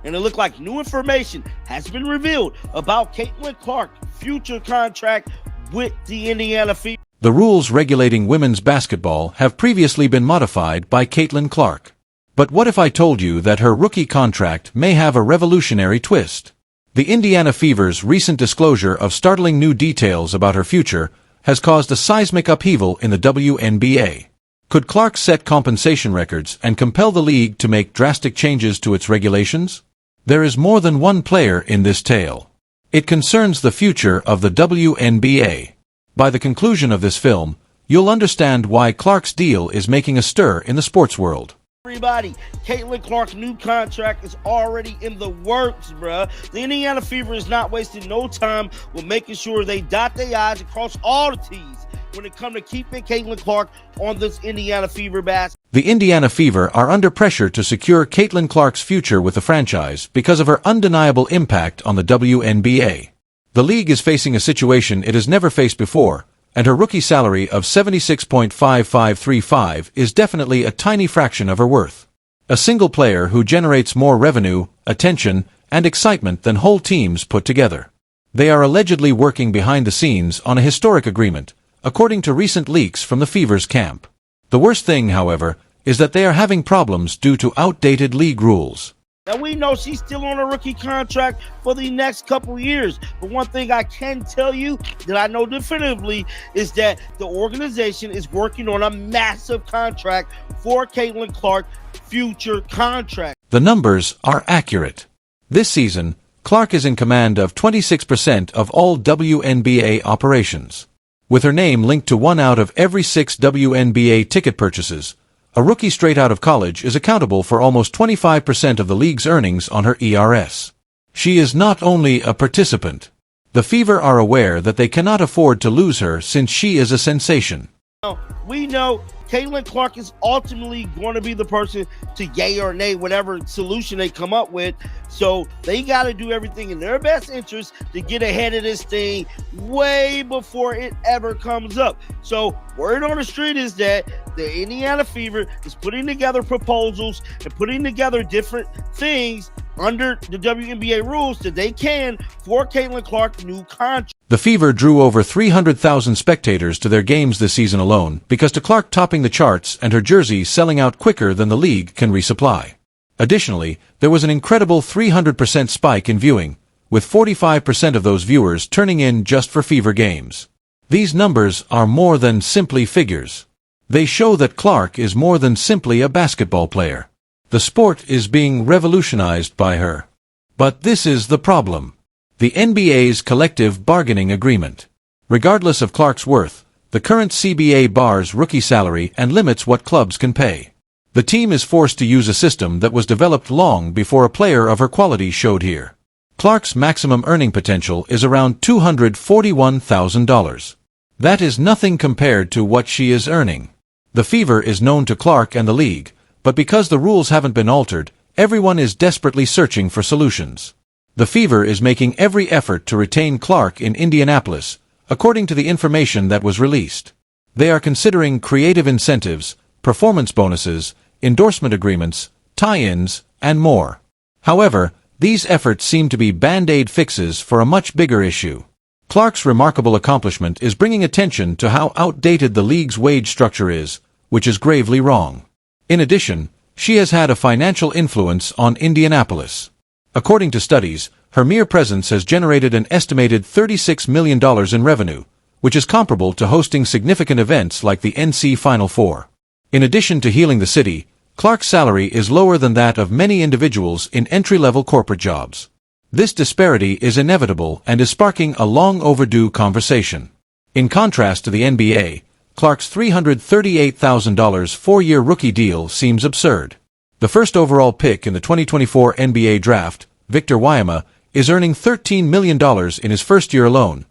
and it looked like new information has been revealed about Caitlin Clark's future contract with the Indiana Fever. The rules regulating women's basketball have previously been modified by Caitlin Clark. But what if I told you that her rookie contract may have a revolutionary twist? The Indiana Fever's recent disclosure of startling new details about her future has caused a seismic upheaval in the WNBA. Could Clark set compensation records and compel the league to make drastic changes to its regulations? There is more than one player in this tale. It concerns the future of the WNBA. By the conclusion of this film, you'll understand why Clark's deal is making a stir in the sports world. Everybody, Caitlin Clark's new contract is already in the works, bruh. The Indiana Fever is not wasting no time with making sure they dot their I's and cross all the T's when it comes to keeping Caitlin Clark on this Indiana Fever basket. The Indiana Fever are under pressure to secure Caitlin Clark's future with the franchise because of her undeniable impact on the WNBA. The league is facing a situation it has never faced before, and her rookie salary of $76.5535 is definitely a tiny fraction of her worth. A single player who generates more revenue, attention, and excitement than whole teams put together. They are allegedly working behind the scenes on a historic agreement, according to recent leaks from the Fever's camp. The worst thing, however, is that they are having problems due to outdated league rules. Now, we know she's still on a rookie contract for the next couple years. But one thing I can tell you that I know definitively is that the organization is working on a massive contract for Caitlin Clark's future contract. The numbers are accurate. This season, Clark is in command of 26% of all WNBA operations. With her name linked to 1 out of every 6 WNBA ticket purchases, a rookie straight out of college is accountable for almost 25% of the league's earnings on her ERS. She is not only a participant. The Fever are aware that they cannot afford to lose her since she is a sensation. Now, we know Caitlin Clark is ultimately going to be the person to yay or nay whatever solution they come up with. So they got to do everything in their best interest to get ahead of this thing way before it ever comes up. So word on the street is that the Indiana Fever is putting together proposals and putting together different things under the WNBA rules that they can for Caitlin Clark's new contract. The Fever drew over 300,000 spectators to their games this season alone because to Clark topping the charts and her jersey selling out quicker than the league can resupply. Additionally, there was an incredible 300% spike in viewing, with 45% of those viewers turning in just for Fever games. These numbers are more than simply figures. They show that Clark is more than simply a basketball player. The sport is being revolutionized by her. But this is the problem. The NBA's collective bargaining agreement. Regardless of Clark's worth, the current CBA bars rookie salary and limits what clubs can pay. The team is forced to use a system that was developed long before a player of her quality showed here. Clark's maximum earning potential is around $241,000. That is nothing compared to what she is earning. The Fever is known to Clark and the league, but because the rules haven't been altered, everyone is desperately searching for solutions. The Fever is making every effort to retain Clark in Indianapolis, according to the information that was released. They are considering creative incentives, performance bonuses, endorsement agreements, tie-ins, and more. However, these efforts seem to be band-aid fixes for a much bigger issue. Clark's remarkable accomplishment is bringing attention to how outdated the league's wage structure is, which is gravely wrong. In addition, she has had a financial influence on Indianapolis. According to studies, her mere presence has generated an estimated $36 million in revenue, which is comparable to hosting significant events like the NC Final Four. In addition to healing the city, Clark's salary is lower than that of many individuals in entry-level corporate jobs. This disparity is inevitable and is sparking a long-overdue conversation. In contrast to the NBA, Clark's $338,000 four-year rookie deal seems absurd. The first overall pick in the 2024 NBA draft, Victor Wembanyama, is earning $13 million in his first year alone,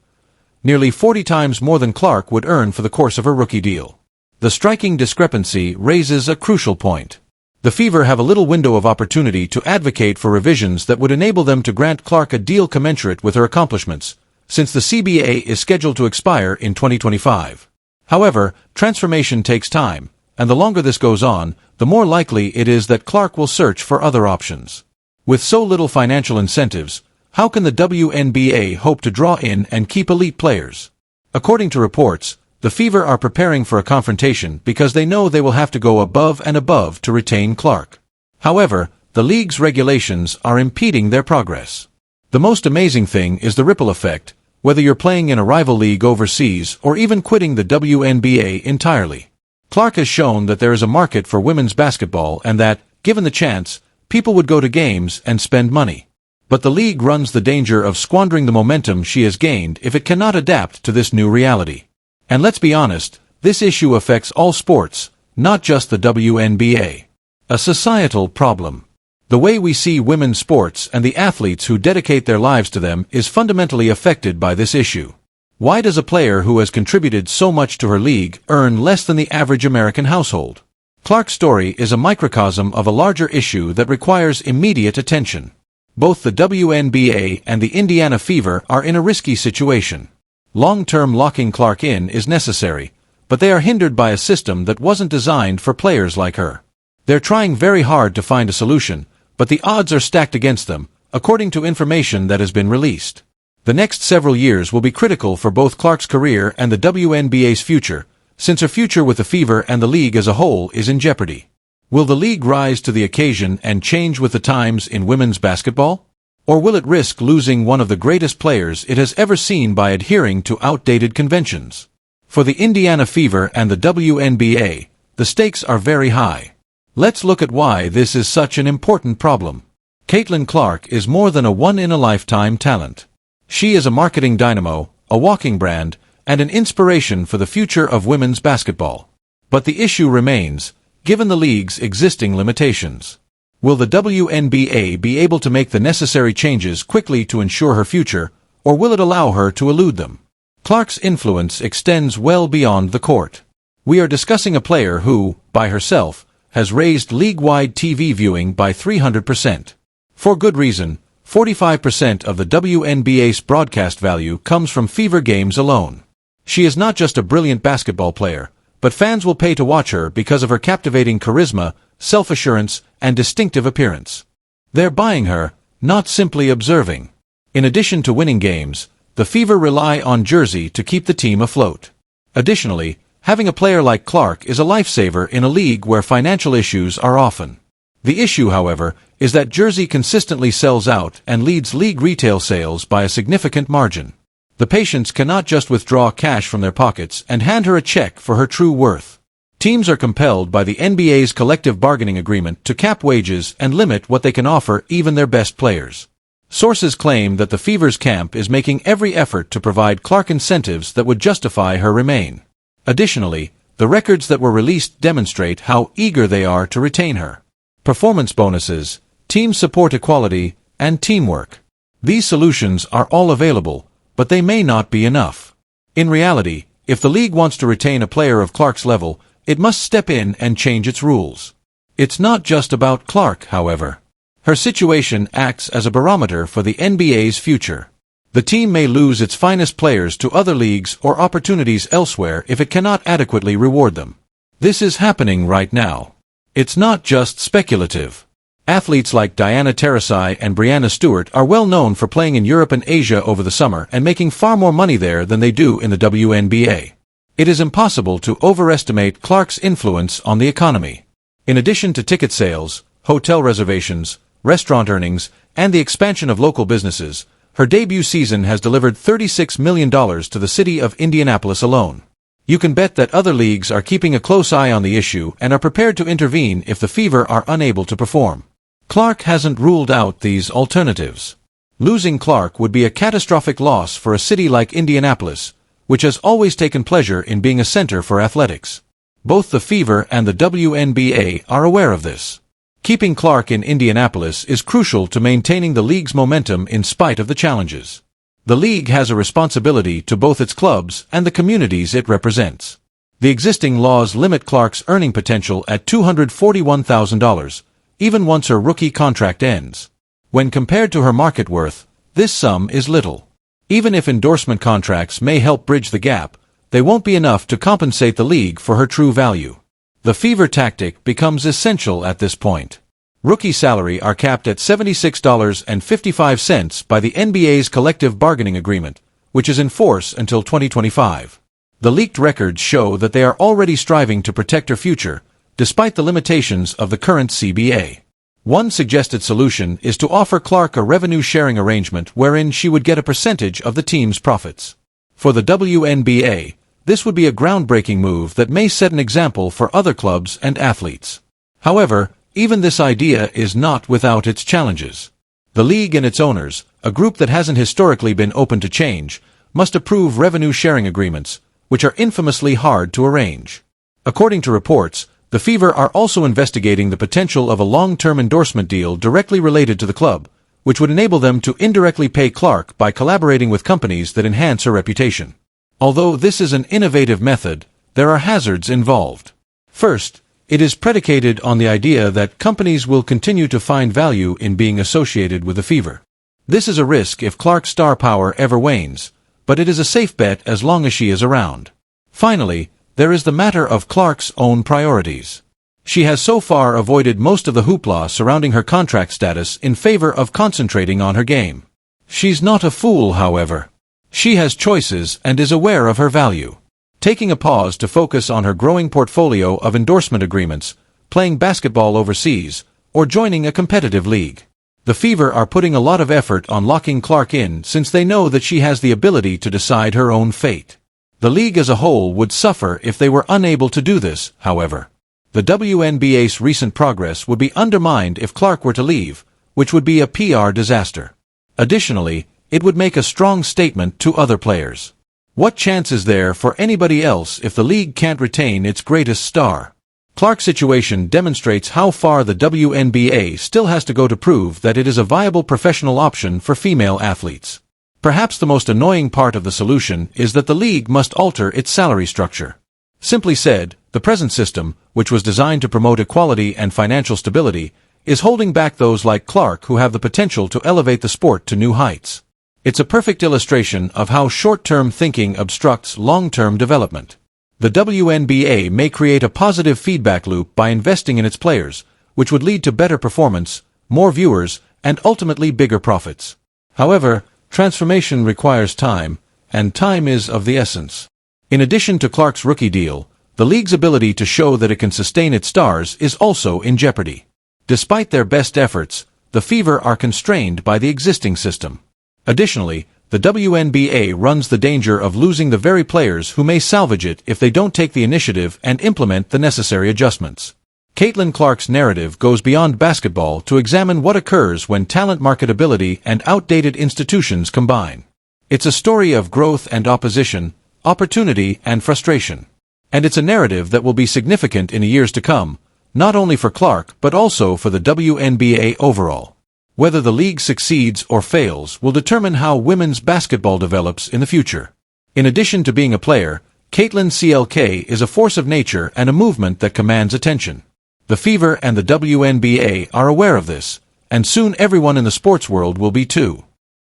nearly 40 times more than Clark would earn for the course of her rookie deal. The striking discrepancy raises a crucial point. The Fever have a little window of opportunity to advocate for revisions that would enable them to grant Clark a deal commensurate with her accomplishments, since the CBA is scheduled to expire in 2025. However, transformation takes time, and the longer this goes on, the more likely it is that Clark will search for other options. With so little financial incentives, how can the WNBA hope to draw in and keep elite players? According to reports, the Fever are preparing for a confrontation because they know they will have to go above and above to retain Clark. However, the league's regulations are impeding their progress. The most amazing thing is the ripple effect, whether you're playing in a rival league overseas or even quitting the WNBA entirely. Clark has shown that there is a market for women's basketball and that, given the chance, people would go to games and spend money. But the league runs the danger of squandering the momentum she has gained if it cannot adapt to this new reality. And let's be honest, this issue affects all sports, not just the WNBA. A societal problem. The way we see women's sports and the athletes who dedicate their lives to them is fundamentally affected by this issue. Why does a player who has contributed so much to her league earn less than the average American household? Clark's story is a microcosm of a larger issue that requires immediate attention. Both the WNBA and the Indiana Fever are in a risky situation. Long-term locking Clark in is necessary, but they are hindered by a system that wasn't designed for players like her. They're trying very hard to find a solution, but the odds are stacked against them, according to information that has been released. The next several years will be critical for both Clark's career and the WNBA's future, since her future with the Fever and the league as a whole is in jeopardy. Will the league rise to the occasion and change with the times in women's basketball? Or will it risk losing one of the greatest players it has ever seen by adhering to outdated conventions? For the Indiana Fever and the WNBA, the stakes are very high. Let's look at why this is such an important problem. Caitlin Clark is more than a once-in-a-lifetime talent. She is a marketing dynamo, a walking brand, and an inspiration for the future of women's basketball. But the issue remains, given the league's existing limitations. Will the WNBA be able to make the necessary changes quickly to ensure her future, or will it allow her to elude them? Clark's influence extends well beyond the court. We are discussing a player who, by herself, has raised league-wide TV viewing by 300%. For good reason, 45% of the WNBA's broadcast value comes from Fever games alone. She is not just a brilliant basketball player, but fans will pay to watch her because of her captivating charisma, self-assurance, and distinctive appearance. They're buying her, not simply observing. In addition to winning games, the Fever rely on Jersey to keep the team afloat. Additionally, having a player like Clark is a lifesaver in a league where financial issues are often. The issue, however, is that Jersey consistently sells out and leads league retail sales by a significant margin. The patients cannot just withdraw cash from their pockets and hand her a check for her true worth. Teams are compelled by the NBA's collective bargaining agreement to cap wages and limit what they can offer even their best players. Sources claim that the Fever's camp is making every effort to provide Clark incentives that would justify her remain. Additionally, the records that were released demonstrate how eager they are to retain her. Performance bonuses, team support equality, and teamwork. These solutions are all available, but they may not be enough. In reality, if the league wants to retain a player of Clark's level, it must step in and change its rules. It's not just about Clark, however. Her situation acts as a barometer for the NBA's future. The team may lose its finest players to other leagues or opportunities elsewhere if it cannot adequately reward them. This is happening right now. It's not just speculative. Athletes like Diana Taurasi and Breanna Stewart are well known for playing in Europe and Asia over the summer and making far more money there than they do in the WNBA. It is impossible to overestimate Clark's influence on the economy. In addition to ticket sales, hotel reservations, restaurant earnings, and the expansion of local businesses, her debut season has delivered $36 million to the city of Indianapolis alone. You can bet that other leagues are keeping a close eye on the issue and are prepared to intervene if the Fever are unable to perform. Clark hasn't ruled out these alternatives. Losing Clark would be a catastrophic loss for a city like Indianapolis, which has always taken pleasure in being a center for athletics. Both the Fever and the WNBA are aware of this. Keeping Clark in Indianapolis is crucial to maintaining the league's momentum in spite of the challenges. The league has a responsibility to both its clubs and the communities it represents. The existing laws limit Clark's earning potential at $241,000, even once her rookie contract ends. When compared to her market worth, this sum is little. Even if endorsement contracts may help bridge the gap, they won't be enough to compensate the league for her true value. The Fever tactic becomes essential at this point. Rookie salary are capped at $76.55 by the NBA's collective bargaining agreement, which is in force until 2025. The leaked records show that they are already striving to protect her future, despite the limitations of the current CBA. One suggested solution is to offer Clark a revenue-sharing arrangement wherein she would get a percentage of the team's profits. For the WNBA, this would be a groundbreaking move that may set an example for other clubs and athletes. However, even this idea is not without its challenges. The league and its owners, a group that hasn't historically been open to change, must approve revenue-sharing agreements, which are infamously hard to arrange. According to reports, the Fever are also investigating the potential of a long-term endorsement deal directly related to the club, which would enable them to indirectly pay Clark by collaborating with companies that enhance her reputation. Although this is an innovative method, there are hazards involved. First, it is predicated on the idea that companies will continue to find value in being associated with the Fever. This is a risk if Clark's star power ever wanes, but it is a safe bet as long as she is around. Finally, there is the matter of Clark's own priorities. She has so far avoided most of the hoopla surrounding her contract status in favor of concentrating on her game. She's not a fool, however. She has choices and is aware of her value. Taking a pause to focus on her growing portfolio of endorsement agreements, playing basketball overseas, or joining a competitive league. The Fever are putting a lot of effort on locking Clark in since they know that she has the ability to decide her own fate. The league as a whole would suffer if they were unable to do this, however. The WNBA's recent progress would be undermined if Clark were to leave, which would be a PR disaster. Additionally, it would make a strong statement to other players. What chance is there for anybody else if the league can't retain its greatest star? Clark's situation demonstrates how far the WNBA still has to go to prove that it is a viable professional option for female athletes. Perhaps the most annoying part of the solution is that the league must alter its salary structure. Simply said, the present system, which was designed to promote equality and financial stability, is holding back those like Clark who have the potential to elevate the sport to new heights. It's a perfect illustration of how short-term thinking obstructs long-term development. The WNBA may create a positive feedback loop by investing in its players, which would lead to better performance, more viewers, and ultimately bigger profits. However, transformation requires time, and time is of the essence. In addition to Clark's rookie deal, the league's ability to show that it can sustain its stars is also in jeopardy. Despite their best efforts, the Fever are constrained by the existing system. Additionally, the WNBA runs the danger of losing the very players who may salvage it if they don't take the initiative and implement the necessary adjustments. Caitlin Clark's narrative goes beyond basketball to examine what occurs when talent marketability and outdated institutions combine. It's a story of growth and opposition, opportunity and frustration. And it's a narrative that will be significant in the years to come, not only for Clark but also for the WNBA overall. Whether the league succeeds or fails will determine how women's basketball develops in the future. In addition to being a player, Caitlin CLK is a force of nature and a movement that commands attention. The Fever and the WNBA are aware of this, and soon everyone in the sports world will be too.